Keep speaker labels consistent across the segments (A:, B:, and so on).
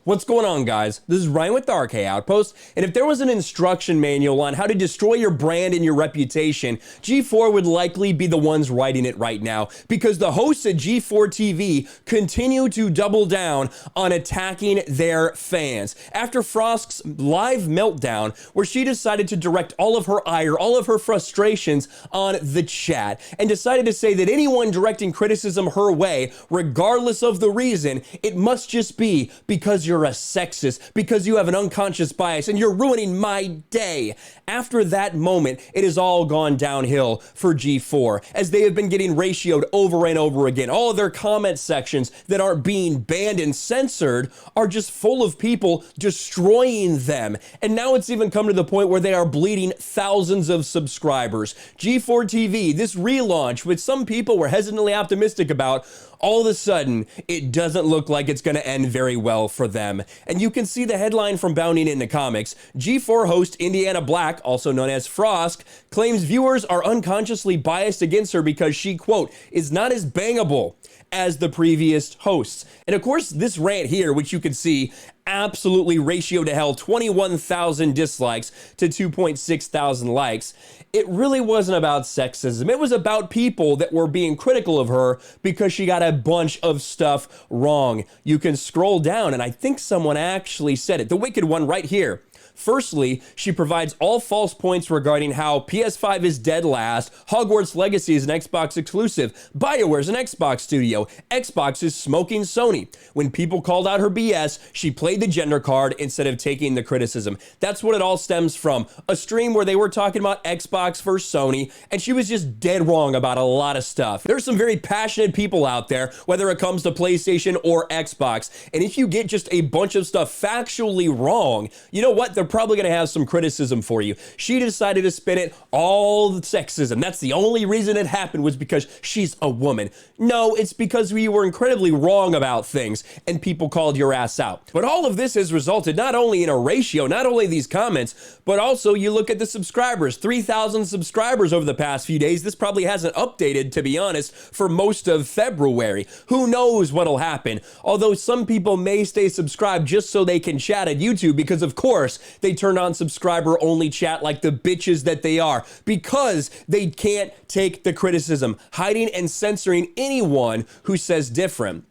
A: What's going on, guys? This is Ryan with the RK Outpost, and if there was an instruction manual on how to destroy your brand and your reputation, G4 would likely be the ones writing it right now, because the hosts at G4TV continue to double down on attacking their fans. After Frosk's live meltdown, where she decided to direct all of her ire, all of her frustrations on the chat, and decided to say that anyone directing criticism her way, regardless of the reason, it must just be because you're a sexist, because you have an unconscious bias, and you're ruining my day. After that moment, it has all gone downhill for G4, as they have been getting ratioed over and over again. All of their comment sections that aren't being banned and censored are just full of people destroying them. And now it's even come to the point where they are bleeding thousands of subscribers. G4TV, this relaunch, which some people were hesitantly optimistic about, all of a sudden, it doesn't look like it's going to end very well for them. And you can see the headline from Bounding into Comics. G4 host Indiana Black, also known as Frosk, claims viewers are unconsciously biased against her because she, quote, is not as bangable as the previous hosts. And of course, this rant here, which you can see, absolutely ratio to hell, 21,000 dislikes to 2.6 thousand likes. It really wasn't about sexism. It was about people that were being critical of her because she got a bunch of stuff wrong. You can scroll down, and I think someone actually said it. The wicked one right here. Firstly, she provides all false points regarding how PS5 is dead last, Hogwarts Legacy is an Xbox exclusive, BioWare's an Xbox studio, Xbox is smoking Sony. When people called out her BS, she played the gender card instead of taking the criticism. That's what it all stems from. A stream where they were talking about Xbox versus Sony, and she was just dead wrong about a lot of stuff. There's some very passionate people out there, whether it comes to PlayStation or Xbox, and if you get just a bunch of stuff factually wrong, you know what? They're probably going to have some criticism for you. She decided to spin it all the sexism. That's the only reason it happened, was because she's a woman. No, it's because you were incredibly wrong about things and people called your ass out. But all of this has resulted not only in a ratio, not only these comments, but also you look at the subscribers, 3,000 subscribers over the past few days. This probably hasn't updated, to be honest, for most of February. Who knows what'll happen? Although some people may stay subscribed just so they can chat at YouTube, because of course, they turned on subscriber only chat like the bitches that they are, because they can't take the criticism, hiding and censoring anyone who says different.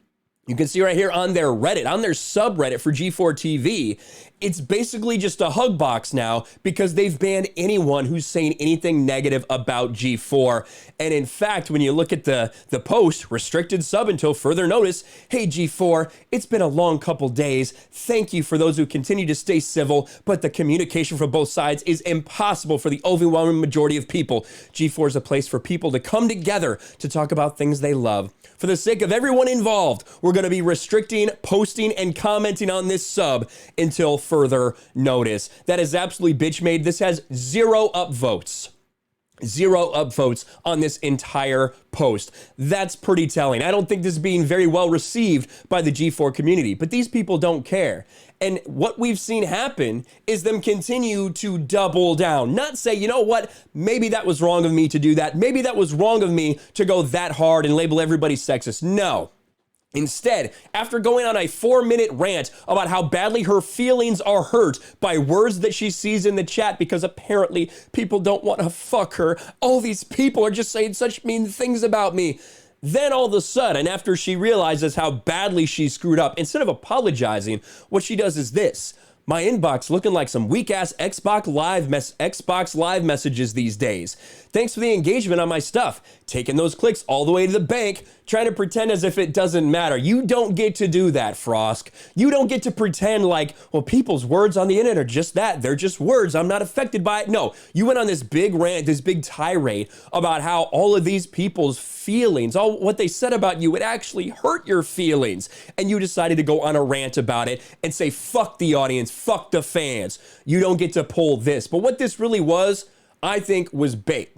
A: You can see right here on their Reddit, on their subreddit for G4TV, it's basically just a hug box now, because they've banned anyone who's saying anything negative about G4. And in fact, when you look at the post, restricted sub until further notice, hey G4, it's been a long couple days. Thank you for those who continue to stay civil, but the communication from both sides is impossible for the overwhelming majority of people. G4 is a place for people to come together to talk about things they love. For the sake of everyone involved, we're going to be restricting posting and commenting on this sub until further notice. That is absolutely bitch made. This has 0 upvotes. 0 upvotes on this entire post. That's pretty telling. I don't think this is being very well received by the G4 community, but these people don't care. And what we've seen happen is them continue to double down, not say, you know what, maybe that was wrong of me to do that. Maybe that was wrong of me to go that hard and label everybody sexist. No. Instead, after going on a 4-minute rant about how badly her feelings are hurt by words that she sees in the chat because apparently people don't want to fuck her, all these people are just saying such mean things about me. Then all of a sudden, after she realizes how badly she screwed up, instead of apologizing, what she does is this. My inbox looking like some weak-ass Xbox Live messages these days. Thanks for the engagement on my stuff. Taking those clicks all the way to the bank, trying to pretend as if it doesn't matter. You don't get to do that, Frosk. You don't get to pretend like, well, people's words on the internet are just that. They're just words. I'm not affected by it. No, you went on this big rant, this big tirade about how all of these people's feelings, all what they said about you, it actually hurt your feelings. And you decided to go on a rant about it and say, fuck the audience, fuck the fans. You don't get to pull this. But what this really was, I think, was bait.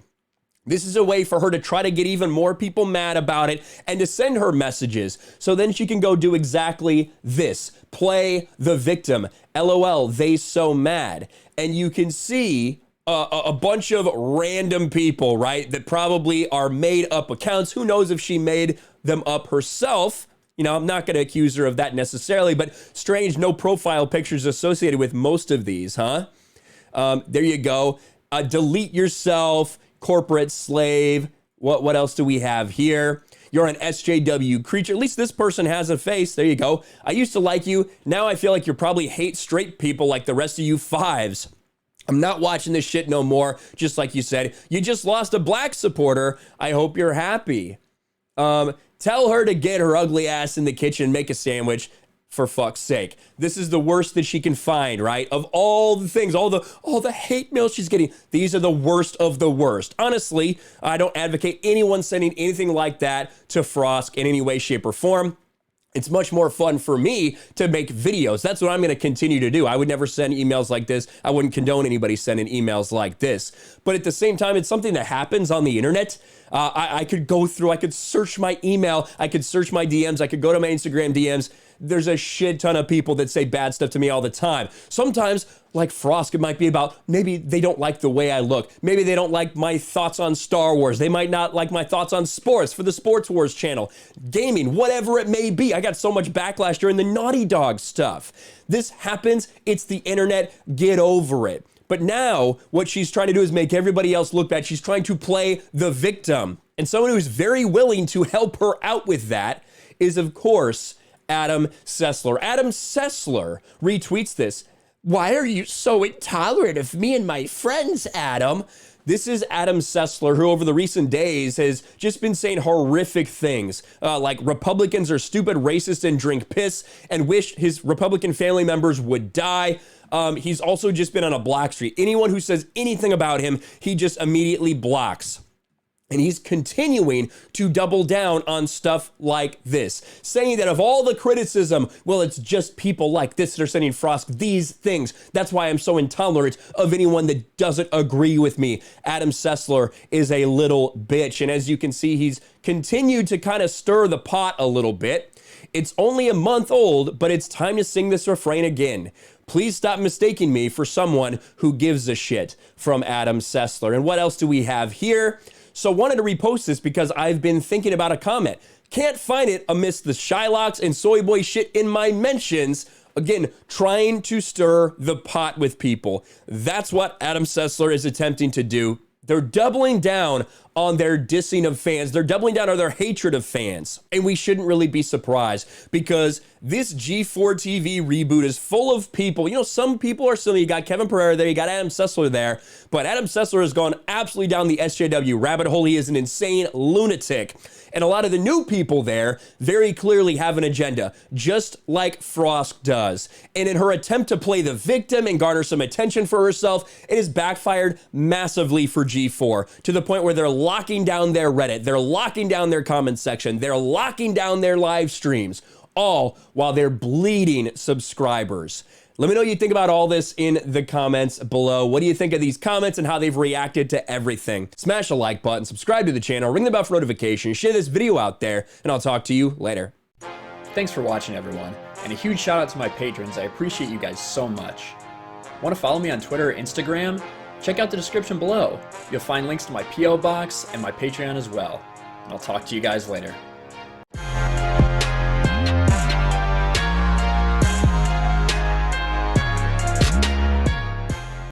A: This is a way for her to try to get even more people mad about it and to send her messages. So then she can go do exactly this. Play the victim. LOL, they so mad. And you can see a bunch of random people, right, that probably are made up accounts. Who knows if she made them up herself? You know, I'm not going to accuse her of that necessarily, but strange, no profile pictures associated with most of these, huh? There you go. Delete yourself, corporate slave. What else do we have here? You're an SJW creature. At least this person has a face. There you go. I used to like you. Now I feel like you probably hate straight people like the rest of you fives. I'm not watching this shit no more. Just like you said, you just lost a black supporter. I hope you're happy. Tell her to get her ugly ass in the kitchen and make a sandwich, for fuck's sake. This is the worst that she can find, right? Of all the things, all the hate mail she's getting, these are the worst of the worst. Honestly, I don't advocate anyone sending anything like that to Frosk in any way, shape, or form. It's much more fun for me to make videos. That's what I'm going to continue to do. I would never send emails like this. I wouldn't condone anybody sending emails like this. But at the same time, it's something that happens on the internet. I could go through, I could search my email, I could search my DMs, I could go to my Instagram DMs. There's a shit ton of people that say bad stuff to me all the time. Sometimes, like Frosk, it might be about maybe they don't like the way I look. Maybe they don't like my thoughts on Star Wars. They might not like my thoughts on sports for the Sports Wars channel, gaming, whatever it may be. I got so much backlash during the Naughty Dog stuff. This happens. It's the internet. Get over it. But now what she's trying to do is make everybody else look bad. She's trying to play the victim. And someone who's very willing to help her out with that is, of course, Adam Sessler. Adam Sessler retweets this. Why are you so intolerant of me and my friends, Adam? This is Adam Sessler, who over the recent days has just been saying horrific things, like Republicans are stupid, racist, and drink piss, and wish his Republican family members would die. He's also just been on a block streak. Anyone who says anything about him, he just immediately blocks. And he's continuing to double down on stuff like this, saying that of all the criticism, well, it's just people like this that are sending Frosk these things. That's why I'm so intolerant of anyone that doesn't agree with me. Adam Sessler is a little bitch. And as you can see, he's continued to kind of stir the pot a little bit. It's only a month old, but it's time to sing this refrain again. Please stop mistaking me for someone who gives a shit, from Adam Sessler. And what else do we have here? So wanted to repost this because I've been thinking about a comment. Can't find it amidst the Shylocks and Soy Boy shit in my mentions. Again, trying to stir the pot with people. That's what Adam Sessler is attempting to do. They're doubling down on their dissing of fans. They're doubling down on their hatred of fans. And we shouldn't really be surprised because this G4TV reboot is full of people. You know, some people are still, you got Kevin Pereira there, you got Adam Sessler there, but Adam Sessler has gone absolutely down the SJW rabbit hole. He is an insane lunatic. And a lot of the new people there very clearly have an agenda, just like Frosk does. And in her attempt to play the victim and garner some attention for herself, it has backfired massively for G4 to the point where they're locking down their Reddit, they're locking down their comment section, they're locking down their live streams, all while they're bleeding subscribers. Let me know what you think about all this in the comments below. What do you think of these comments and how they've reacted to everything? Smash the like button, subscribe to the channel, ring the bell for notifications, share this video out there, and I'll talk to you later.
B: Thanks for watching, everyone, and a huge shout out to my patrons. I appreciate you guys so much. Want to follow me on Twitter or Instagram? Check out the description below. You'll find links to my PO box and my Patreon as well. And I'll talk to you guys later.